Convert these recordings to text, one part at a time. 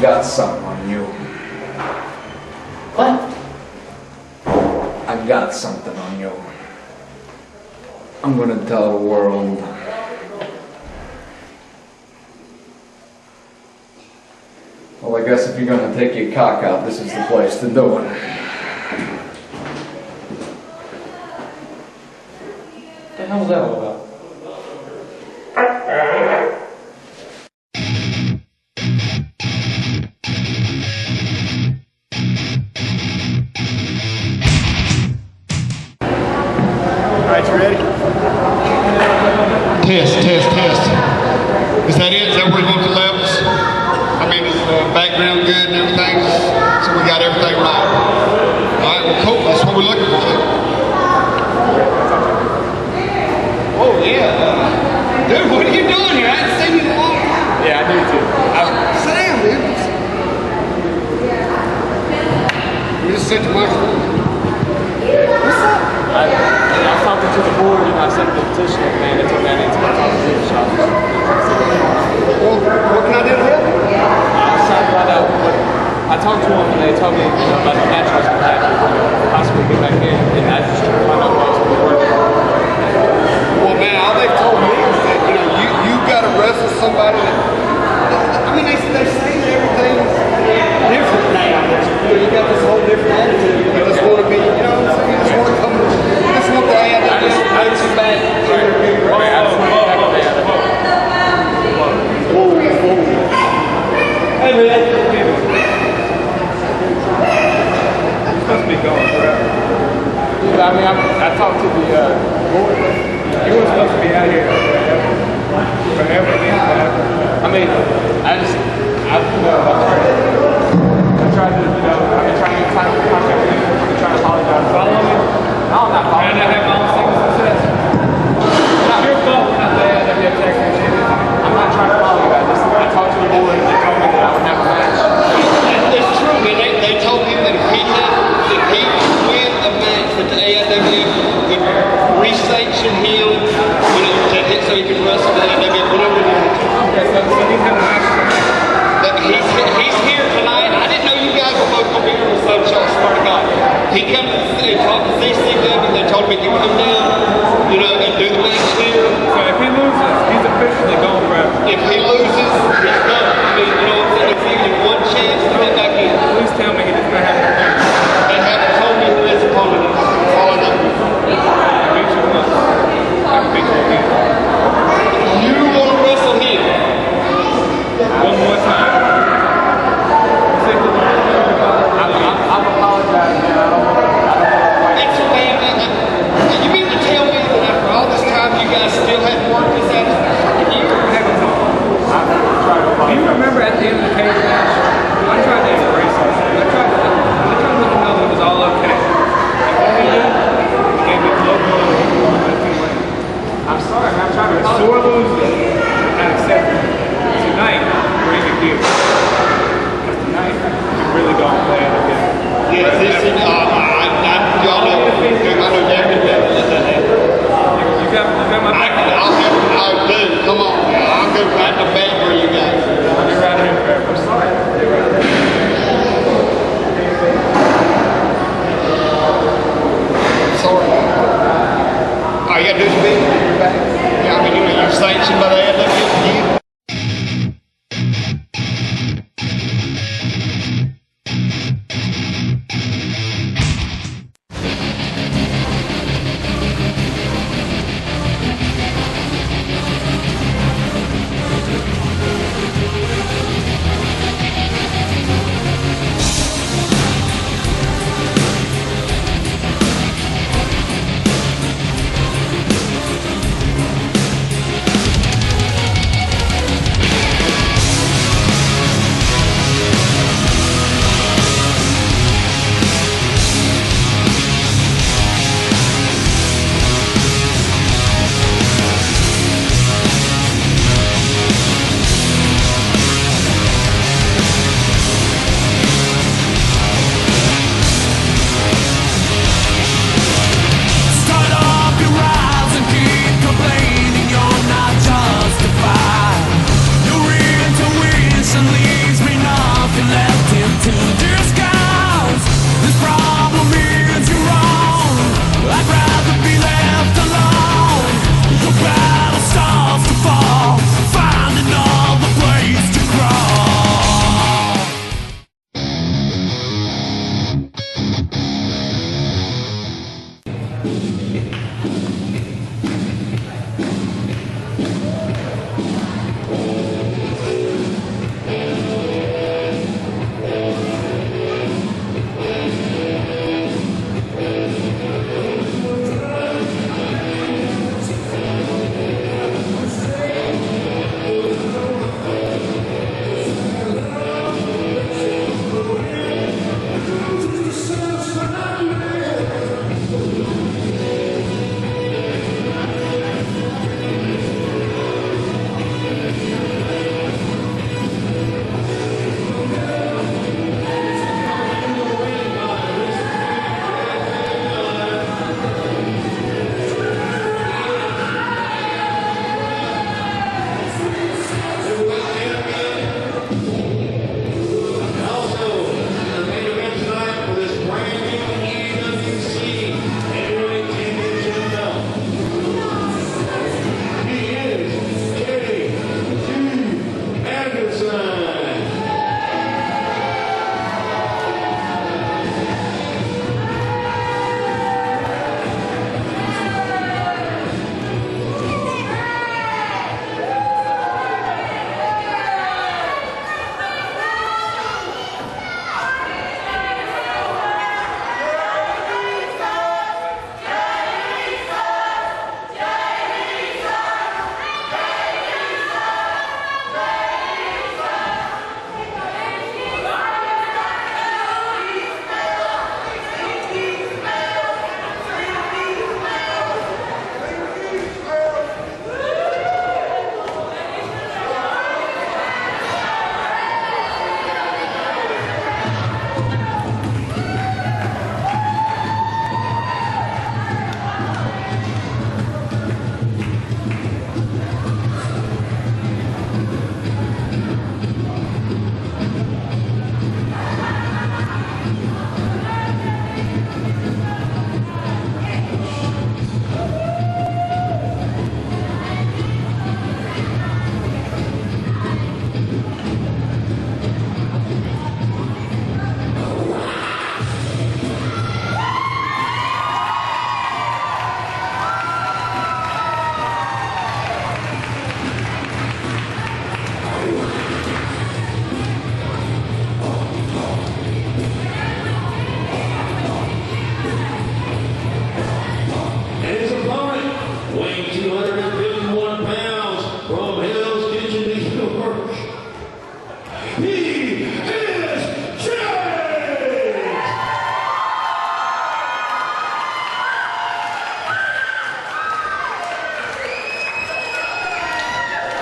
got something on you. What? I got something on you. I'm gonna tell the world. Well, I guess if you're gonna take your cock out, this is the place to do it. What the hell was that all about? Alright, you ready? Test. Is that it? Is that where we're going to levels? I mean, is the background good and everything? So we got everything right. Alright, well cool. That's what we're looking for then. Oh yeah. Dude, what are you doing here? I haven't seen you in a long time. Yeah, I do too. Sit down, dude. You just sit to my phone. What's up? I was talking to the board and I sent the petition in, man. They told me I need to come talk to the shop. Well, what can I do to help you? I was trying to find out what. I talked to them and they told me about the naturals and possibly get back in, and I just trying to find out what else would work. Well, man, all they've told me is that you've got to wrestle somebody that. I mean, they say that everything's different now. You got this whole different attitude. You just want to be, you know what I'm saying? You just want to come. You just want the ad. I just back. Whoa. Hey, man. You're supposed to be going forever. I mean, I talked to the board. You were supposed to be out here forever. I mean, I tried to, I've been trying to get time to contact with you. I've been trying to apologize. Follow me? No, I'm not following you. Have all single success. It's not your fault. Not the AIWF technician. I'm not trying to follow you. I talked to the board and they told me that I would have a match. It's true, man. They told him that if he would win a match that the AIWF would re-sanction him, so he could wrestle the AIWF, whatever it is. Okay, so he's having a match. He's here tonight. I didn't know you guys were both going to be here with Sunshine, swear to God. He come and talked to CCW, they told him he could come down, and do the match here. So if he loses, he's officially gone forever. If he loses, he's done. I mean, you know what I'm saying? If he gives you one chance to get back in. Please tell me he does not have a match. They haven't told me who his opponent is. That's all I know. I beat you once. I can beat you again. You want to wrestle him? One more time. I've apologized, man. I don't want to. It's okay, man. You mean to tell me that after all this time you guys still hadn't worked this out? Do you remember at the end of the cage match? I tried to embrace it. I tried to let them know that it was all okay. And what he did, he gave me the logo and he wanted to win. I'm sorry, man. I'm trying to apologize. Sore losing, I accept it. Tonight, bring it here. Because tonight, you're really going to play it again. Yes, y'all know. I know David better than that. You got my back. I'll do. Come on. I'll go right to bed for you guys. I'll be right here forever. I'm sorry. Sorry. All you got to do is be your back. Yeah, I mean, you're sanctioned by the AIWF.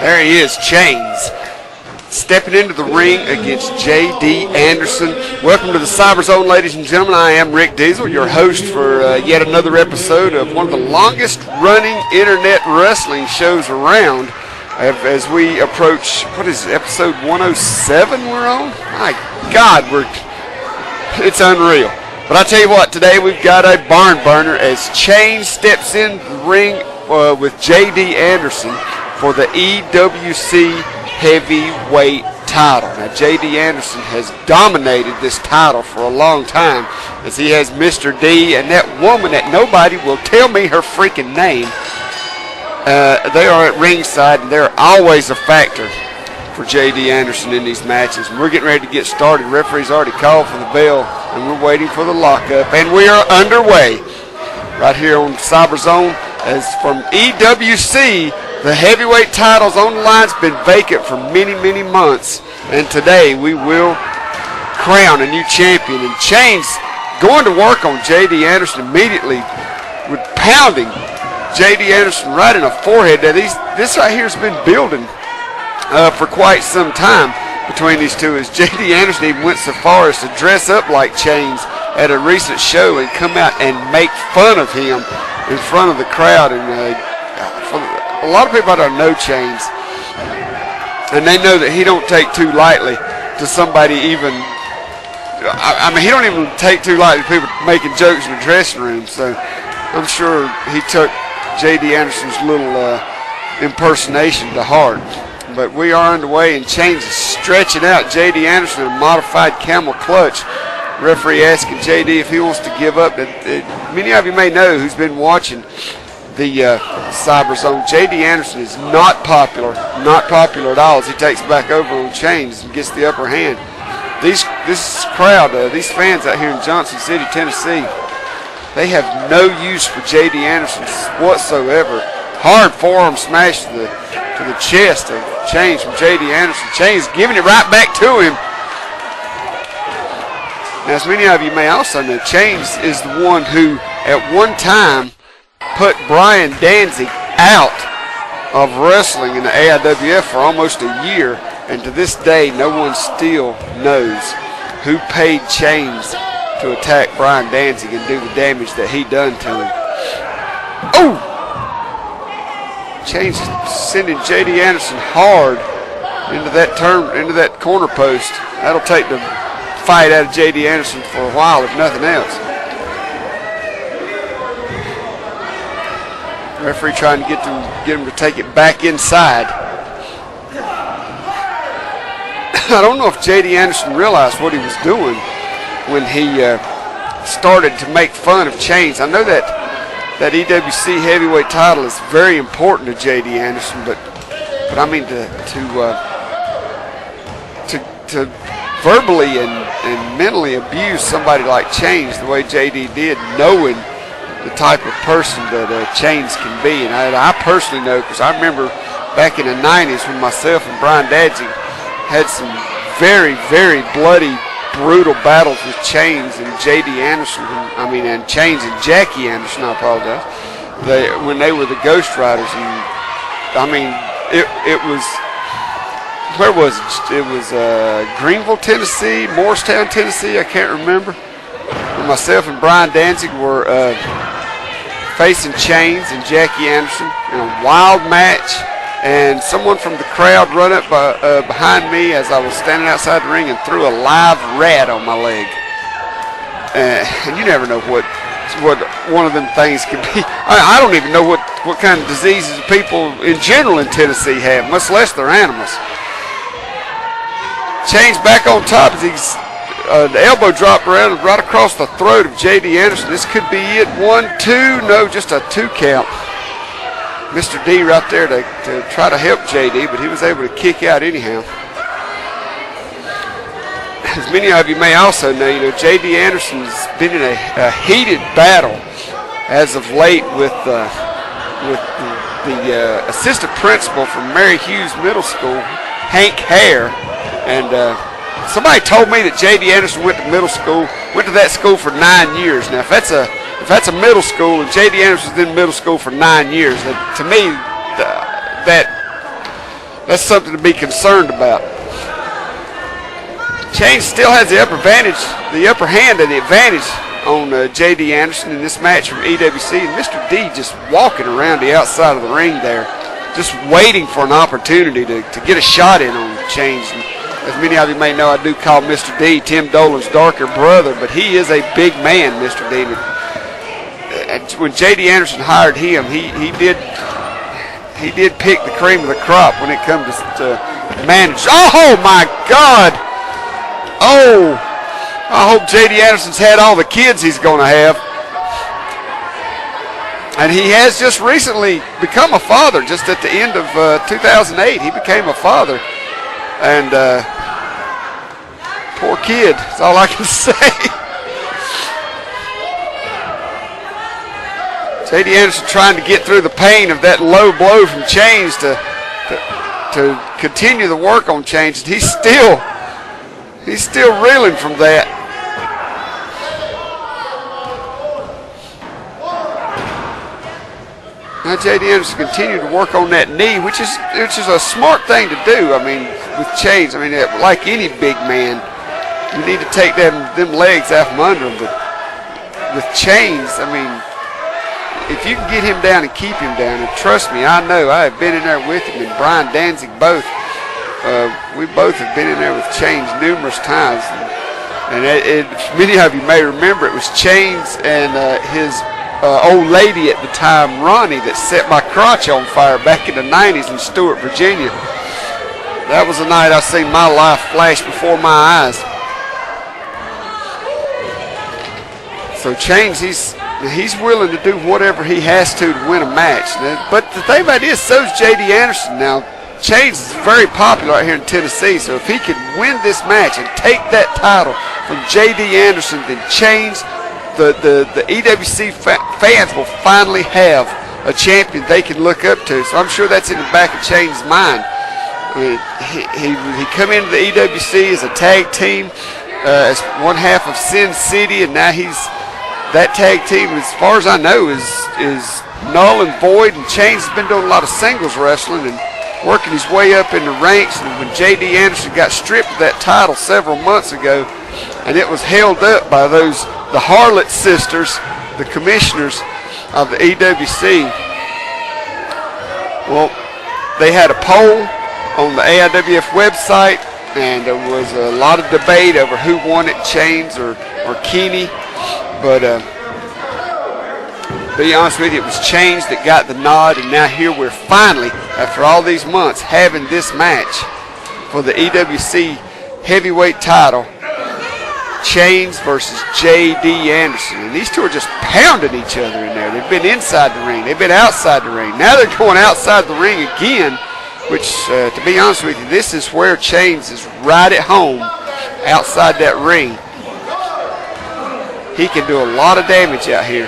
There he is, Chains, stepping into the ring against J.D. Anderson. Welcome to the Cyberzone, ladies and gentlemen. I am Rick Diesel, your host for yet another episode of one of the longest running internet wrestling shows around. As we approach, what is it, episode 107 we're on? My God, it's unreal. But I tell you what, today we've got a barn burner as Chains steps in the ring with J.D. Anderson for the EWC Heavyweight title. Now, J.D. Anderson has dominated this title for a long time, as he has Mr. D and that woman that nobody will tell me her freaking name. They are at ringside, and they're always a factor for J.D. Anderson in these matches. And we're getting ready to get started. The referee's already called for the bell, and we're waiting for the lockup. And we are underway right here on Cyberzone, as from EWC, the heavyweight title's on the line. It's been vacant for many, many months. And today we will crown a new champion. And Chains going to work on J.D. Anderson immediately with pounding J.D. Anderson right in the forehead. Now this right here has been building for quite some time between these two, as J.D. Anderson even went so far as to dress up like Chains at a recent show and come out and make fun of him in front of the crowd. And a lot of people out there know Chains, and they know that he don't take too lightly to somebody even. I mean, he don't even take too lightly to people making jokes in the dressing room. So I'm sure he took J.D. Anderson's little impersonation to heart. But we are underway, and Chains is stretching out J.D. Anderson in a modified camel clutch. Referee asking J.D. if he wants to give up. Many of you may know, who's been watching the Cyberzone, J.D. Anderson is not popular at all, as he takes back over on Chains and gets the upper hand. This crowd, these fans out here in Johnson City, Tennessee, they have no use for J.D. Anderson whatsoever. Hard forearm smash to the chest of Chains from J.D. Anderson. Chains giving it right back to him. Now, as many of you may also know, Chains is the one who, at one time, put Brian Danzig out of wrestling in the AIWF for almost a year, and to this day, no one still knows who paid Chains to attack Brian Danzig and do the damage that he done to him. Oh! Chains sending J.D. Anderson hard into that corner post. That'll take the fight out of J.D. Anderson for a while, if nothing else. The referee trying to get him to take it back inside. I don't know if J.D. Anderson realized what he was doing when he started to make fun of Chains. I know that EWC heavyweight title is very important to J.D. Anderson, but I mean to verbally and mentally abuse somebody like Chains the way J.D. did, knowing the type of person that Chains can be. And I personally know, because I remember back in the 90s when myself and Brian Danzig had some very, very bloody, brutal battles with Chains and J.D. Anderson. And Chains and Jackie Anderson, I apologize, when they were the Ghost Riders. And it was, where was it? It was Greenville, Tennessee, Morristown, Tennessee, I can't remember. When myself and Brian Danzig were facing Chains and Jackie Anderson in a wild match, and someone from the crowd run up behind me as I was standing outside the ring and threw a live rat on my leg. And you never know what one of them things could be. I don't even know what kind of diseases people in general in Tennessee have, much less their animals. Chains back on top as he's the elbow drop around right across the throat of J.D. Anderson. This could be it. 1, 2. No, just a 2 count. Mr. D right there to try to help J.D., but he was able to kick out anyhow. As many of you may also know, J.D. Anderson's been in a heated battle as of late with the assistant principal from Mary Hughes Middle School, Hank Hare. And somebody told me that J.D. Anderson went to that school for 9 years. Now, if that's a middle school and J.D. Anderson's in middle school for 9 years, to me, that that's something to be concerned about. Chains still has the upper hand and the advantage on J.D. Anderson in this match from EWC. And Mr. D just walking around the outside of the ring there, just waiting for an opportunity to get a shot in on Chains. And as many of you may know, I do call Mr. D Tim Dolan's darker brother, but he is a big man, Mr. D. When J.D. Anderson hired him, he did pick the cream of the crop when it comes to manage. Oh, my God! Oh, I hope J.D. Anderson's had all the kids he's going to have. And he has just recently become a father. Just at the end of 2008, he became a father. And poor kid, that's all I can say. J.D. Anderson trying to get through the pain of that low blow from Chains to continue the work on Chains. And he's still reeling from that. Now J.D. Anderson continued to work on that knee, which is a smart thing to do. I mean, with Chains, I mean, like any big man, you need to take them legs out from under him. But with Chains, I mean, if you can get him down and keep him down, and trust me, I know, I have been in there with him, and Brian Danzig both. We both have been in there with Chains numerous times. And many of you may remember it was Chains and his old lady at the time, Ronnie, that set my crotch on fire back in the 90s in Stewart, Virginia. That was the night I seen my life flash before my eyes. So Chains, he's willing to do whatever he has to win a match. But the thing about it is, so's J.D. Anderson. Now, Chains is very popular out here in Tennessee, so if he could win this match and take that title from J.D. Anderson, then Chains, the EWC fans will finally have a champion they can look up to. So I'm sure that's in the back of Chains' mind. I mean, he come into the EWC as a tag team, as one half of Sin City, and now that tag team, as far as I know, is null and void. And Chains has been doing a lot of singles wrestling and working his way up in the ranks. And when J.D. Anderson got stripped of that title several months ago, and it was held up by the Harlot sisters, the commissioners of the EWC. Well, they had a poll on the AIWF website, and there was a lot of debate over who won it, Chains or Keeney. But to be honest with you, it was Chains that got the nod, and now here we're finally, after all these months, having this match for the EWC heavyweight title. Chains versus J.D. Anderson. And these two are just pounding each other in there. They've been inside the ring. They've been outside the ring. Now they're going outside the ring again, which, to be honest with you, this is where Chains is right at home outside that ring. He can do a lot of damage out here.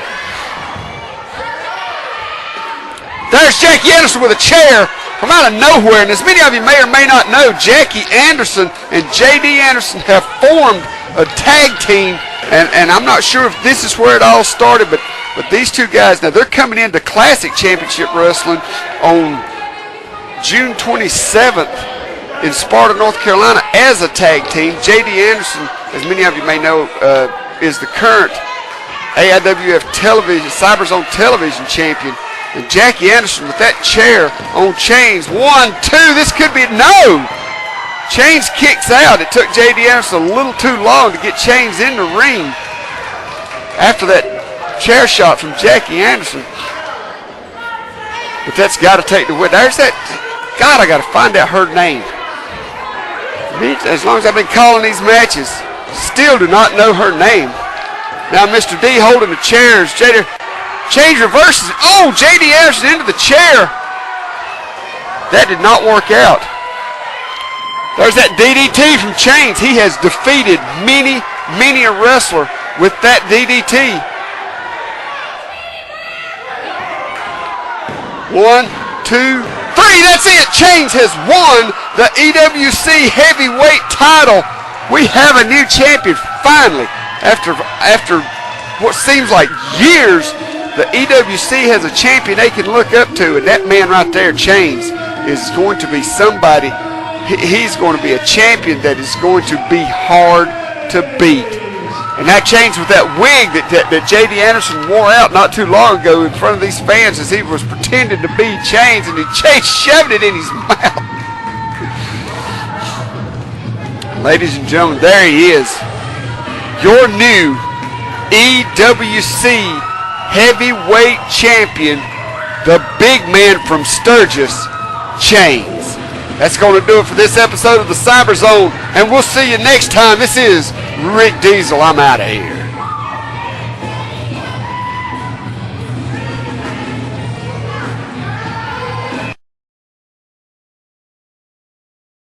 There's Jackie Anderson with a chair from out of nowhere. And as many of you may or may not know, Jackie Anderson and J.D. Anderson have formed a tag team. And I'm not sure if this is where it all started, but these two guys, now they're coming into Classic Championship Wrestling on June 27th in Sparta, North Carolina as a tag team. J.D. Anderson, as many of you may know, is the current AIWF television, Cyberzone television champion. And Jackie Anderson with that chair on Chains. 1, 2, this could be, no! Chains kicks out. It took J.D. Anderson a little too long to get Chains in the ring after that chair shot from Jackie Anderson. But that's got to take the win. There's that, God, I got to find out her name. As long as I've been calling these matches, still do not know her name. Now Mr. D holding the chairs. Chains reverses. Oh, J.D. Anderson into the chair. That did not work out. There's that DDT from Chains. He has defeated many a wrestler with that DDT. 1, 2, 3. That's it. Chains has won the EWC heavyweight title. We have a new champion finally. After what seems like years, the EWC has a champion they can look up to, and that man right there, Chains, is going to be somebody, he's going to be a champion that is going to be hard to beat. And that changed with that wig that J.D. Anderson wore out not too long ago in front of these fans as he was pretending to be Chains, and he shoved it in his mouth. Ladies and gentlemen, there he is. Your new EWC heavyweight champion, the big man from Sturgis, Chains. That's going to do it for this episode of the Cyberzone, and we'll see you next time. This is Rick Diesel. I'm out of here.